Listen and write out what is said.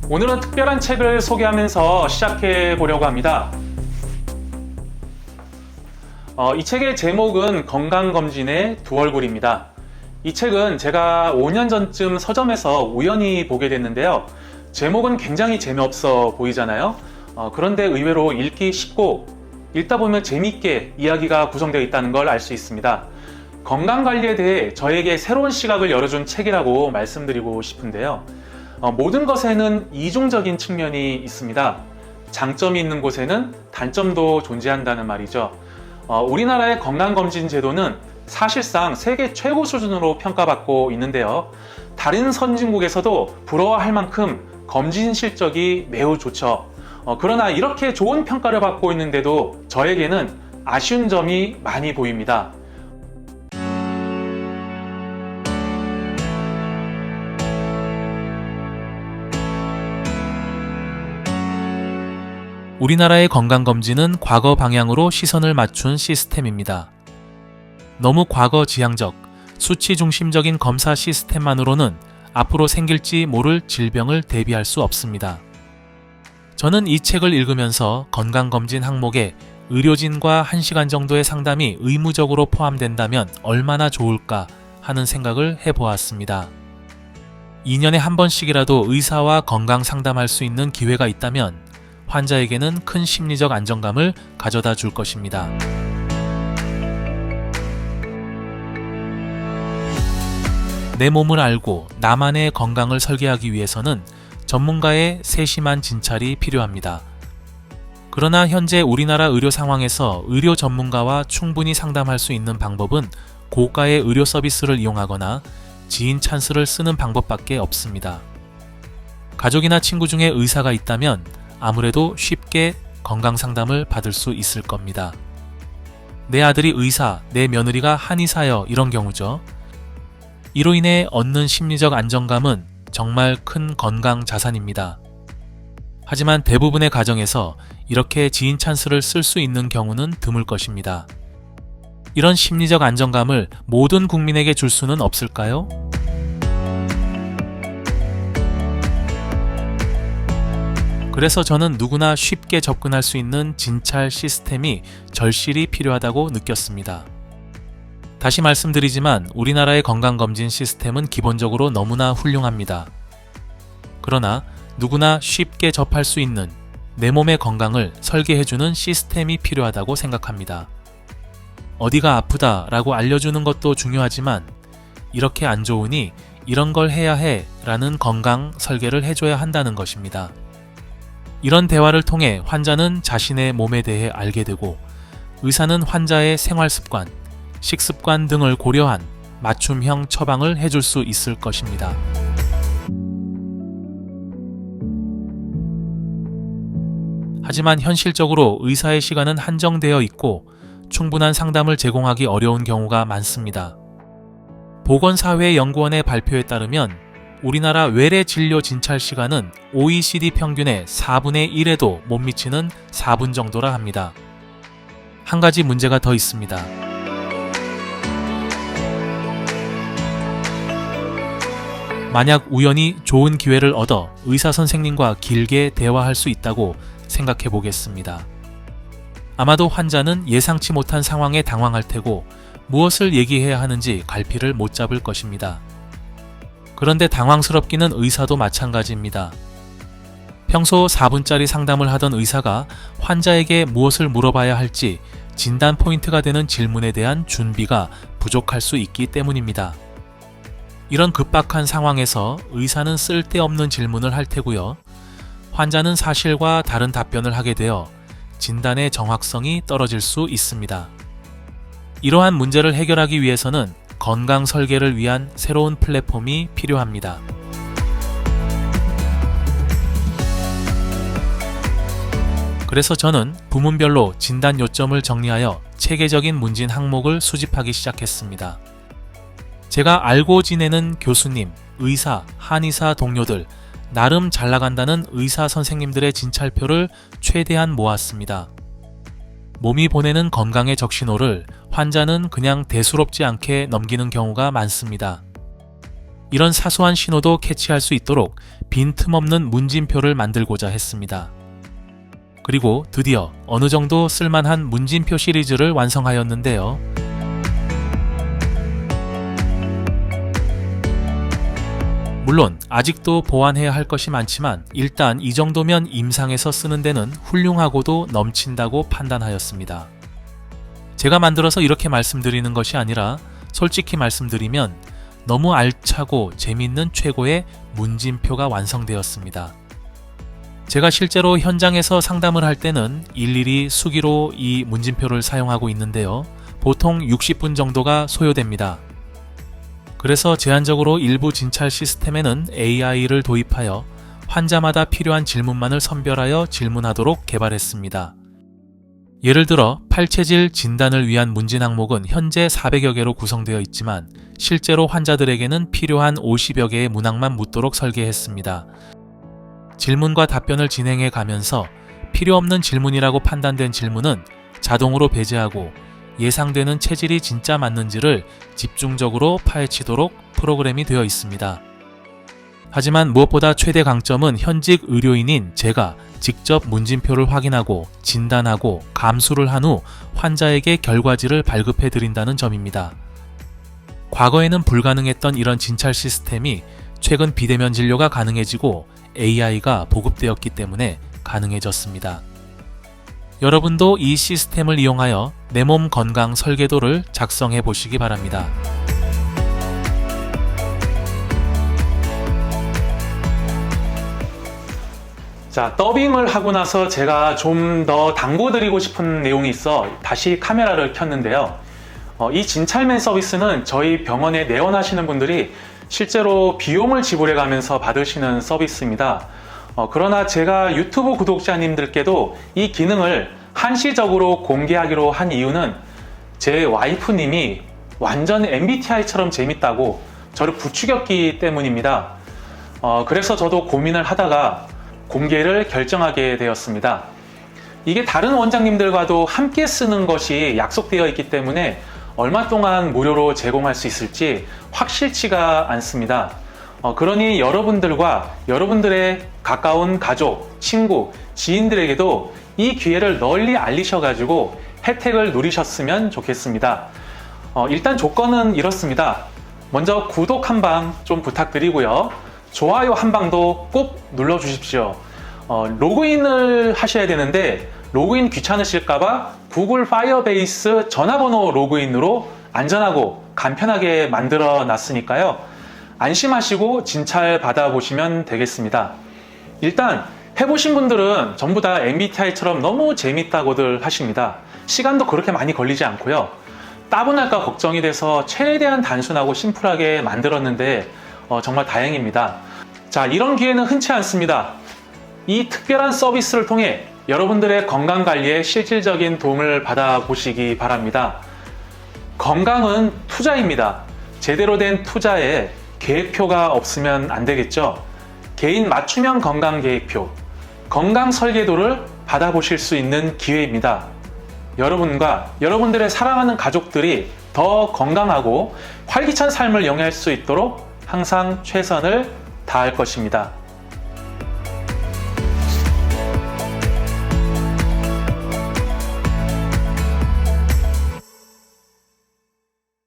오늘은 특별한 책을 소개하면서 시작해 보려고 합니다. 이 책의 제목은 건강검진의 두 얼굴입니다. 이 책은 제가 5년 전쯤 서점에서 우연히 보게 됐는데요. 제목은 굉장히 재미없어 보이잖아요. 그런데 의외로 읽기 쉽고 읽다 보면 재미있게 이야기가 구성되어 있다는 걸 알 수 있습니다. 건강관리에 대해 저에게 새로운 시각을 열어준 책이라고 말씀드리고 싶은데요. 모든 것에는 이중적인 측면이 있습니다. 장점이 있는 곳에는 단점도 존재한다는 말이죠. 우리나라의 건강검진 제도는 사실상 세계 최고 수준으로 평가받고 있는데요. 다른 선진국에서도 부러워할 만큼 검진 실적이 매우 좋죠. 그러나 이렇게 좋은 평가를 받고 있는데도 저에게는 아쉬운 점이 많이 보입니다. 우리나라의 건강검진은 과거 방향으로 시선을 맞춘 시스템입니다. 너무 과거 지향적, 수치 중심적인 검사 시스템만으로는 앞으로 생길지 모를 질병을 대비할 수 없습니다. 저는 이 책을 읽으면서 건강검진 항목에 의료진과 1시간 정도의 상담이 의무적으로 포함된다면 얼마나 좋을까 하는 생각을 해보았습니다. 2년에 한 번씩이라도 의사와 건강 상담할 수 있는 기회가 있다면 환자에게는 큰 심리적 안정감을 가져다 줄 것입니다. 내 몸을 알고 나만의 건강을 설계하기 위해서는 전문가의 세심한 진찰이 필요합니다. 그러나 현재 우리나라 의료 상황에서 의료 전문가와 충분히 상담할 수 있는 방법은 고가의 의료 서비스를 이용하거나 지인 찬스를 쓰는 방법밖에 없습니다. 가족이나 친구 중에 의사가 있다면 아무래도 쉽게 건강 상담을 받을 수 있을 겁니다. 내 아들이 의사, 내 며느리가 한의사여 이런 경우죠. 이로 인해 얻는 심리적 안정감은 정말 큰 건강 자산입니다. 하지만 대부분의 가정에서 이렇게 지인 찬스를 쓸 수 있는 경우는 드물 것입니다. 이런 심리적 안정감을 모든 국민에게 줄 수는 없을까요? 그래서 저는 누구나 쉽게 접근할 수 있는 진찰 시스템이 절실히 필요하다고 느꼈습니다. 다시 말씀드리지만 우리나라의 건강검진 시스템은 기본적으로 너무나 훌륭합니다. 그러나 누구나 쉽게 접할 수 있는 내 몸의 건강을 설계해주는 시스템이 필요하다고 생각합니다. 어디가 아프다라고 알려주는 것도 중요하지만 이렇게 안 좋으니 이런 걸 해야 해 라는 건강 설계를 해줘야 한다는 것입니다. 이런 대화를 통해 환자는 자신의 몸에 대해 알게 되고 의사는 환자의 생활습관, 식습관 등을 고려한 맞춤형 처방을 해줄 수 있을 것입니다. 하지만 현실적으로 의사의 시간은 한정되어 있고 충분한 상담을 제공하기 어려운 경우가 많습니다. 보건사회연구원의 발표에 따르면 우리나라 외래 진료 진찰 시간은 OECD 평균의 4분의 1에도 못 미치는 4분 정도라 합니다. 한 가지 문제가 더 있습니다. 만약 우연히 좋은 기회를 얻어 의사 선생님과 길게 대화할 수 있다고 생각해 보겠습니다. 아마도 환자는 예상치 못한 상황에 당황할 테고 무엇을 얘기해야 하는지 갈피를 못 잡을 것입니다. 그런데 당황스럽기는 의사도 마찬가지입니다. 평소 4분짜리 상담을 하던 의사가 환자에게 무엇을 물어봐야 할지 진단 포인트가 되는 질문에 대한 준비가 부족할 수 있기 때문입니다. 이런 급박한 상황에서 의사는 쓸데없는 질문을 할 테고요. 환자는 사실과 다른 답변을 하게 되어 진단의 정확성이 떨어질 수 있습니다. 이러한 문제를 해결하기 위해서는 건강 설계를 위한 새로운 플랫폼이 필요합니다. 그래서 저는 부문별로 진단 요점을 정리하여 체계적인 문진 항목을 수집하기 시작했습니다. 제가 알고 지내는 교수님, 의사, 한의사 동료들, 나름 잘 나간다는 의사 선생님들의 진찰표를 최대한 모았습니다. 몸이 보내는 건강의 적신호를 환자는 그냥 대수롭지 않게 넘기는 경우가 많습니다. 이런 사소한 신호도 캐치할 수 있도록 빈틈없는 문진표를 만들고자 했습니다. 그리고 드디어 어느 정도 쓸만한 문진표 시리즈를 완성하였는데요. 물론 아직도 보완해야 할 것이 많지만 일단 이 정도면 임상에서 쓰는 데는 훌륭하고도 넘친다고 판단하였습니다. 제가 만들어서 이렇게 말씀드리는 것이 아니라 솔직히 말씀드리면 너무 알차고 재밌는 최고의 문진표가 완성되었습니다. 제가 실제로 현장에서 상담을 할 때는 일일이 수기로 이 문진표를 사용하고 있는데요. 보통 60분 정도가 소요됩니다. 그래서 제한적으로 일부 진찰 시스템에는 AI를 도입하여 환자마다 필요한 질문만을 선별하여 질문하도록 개발했습니다. 예를 들어 팔체질 진단을 위한 문진 항목은 현재 400여 개로 구성되어 있지만 실제로 환자들에게는 필요한 50여 개의 문항만 묻도록 설계했습니다. 질문과 답변을 진행해 가면서 필요 없는 질문이라고 판단된 질문은 자동으로 배제하고 예상되는 체질이 진짜 맞는지를 집중적으로 파헤치도록 프로그램이 되어 있습니다. 하지만 무엇보다 최대 강점은 현직 의료인인 제가 직접 문진표를 확인하고 진단하고 감수를 한 후 환자에게 결과지를 발급해 드린다는 점입니다. 과거에는 불가능했던 이런 진찰 시스템이 최근 비대면 진료가 가능해지고 AI가 보급되었기 때문에 가능해졌습니다. 여러분도 이 시스템을 이용하여 내 몸 건강 설계도를 작성해 보시기 바랍니다. 자, 더빙을 하고 나서 제가 좀 더 당부드리고 싶은 내용이 있어 다시 카메라를 켰는데요. 이 진찰맨 서비스는 저희 병원에 내원하시는 분들이 실제로 비용을 지불해 가면서 받으시는 서비스입니다. 그러나 제가 유튜브 구독자님들께도 이 기능을 한시적으로 공개하기로 한 이유는 제 와이프님이 완전 MBTI처럼 재밌다고 저를 부추겼기 때문입니다. 그래서 저도 고민을 하다가 공개를 결정하게 되었습니다. 이게 다른 원장님들과도 함께 쓰는 것이 약속되어 있기 때문에 얼마 동안 무료로 제공할 수 있을지 확실치가 않습니다. 그러니 여러분들과 여러분들의 가까운 가족, 친구, 지인들에게도 이 기회를 널리 알리셔가지고 혜택을 누리셨으면 좋겠습니다. 일단 조건은 이렇습니다. 먼저 구독 한 방 좀 부탁드리고요. 좋아요 한 방도 꼭 눌러주십시오. 로그인을 하셔야 되는데 로그인 귀찮으실까봐 구글 파이어베이스 전화번호 로그인으로 안전하고 간편하게 만들어 놨으니까요. 안심하시고 진찰 받아보시면 되겠습니다. 일단 해보신 분들은 전부 다 MBTI처럼 너무 재밌다고들 하십니다. 시간도 그렇게 많이 걸리지 않고요. 따분할까 걱정이 돼서 최대한 단순하고 심플하게 만들었는데 정말 다행입니다. 자, 이런 기회는 흔치 않습니다. 이 특별한 서비스를 통해 여러분들의 건강관리에 실질적인 도움을 받아보시기 바랍니다. 건강은 투자입니다. 제대로 된 투자에 계획표가 없으면 안 되겠죠. 개인 맞춤형 건강계획표, 건강 설계도를 받아보실 수 있는 기회입니다. 여러분과 여러분들의 사랑하는 가족들이 더 건강하고 활기찬 삶을 영위할 수 있도록 항상 최선을 다할 것입니다.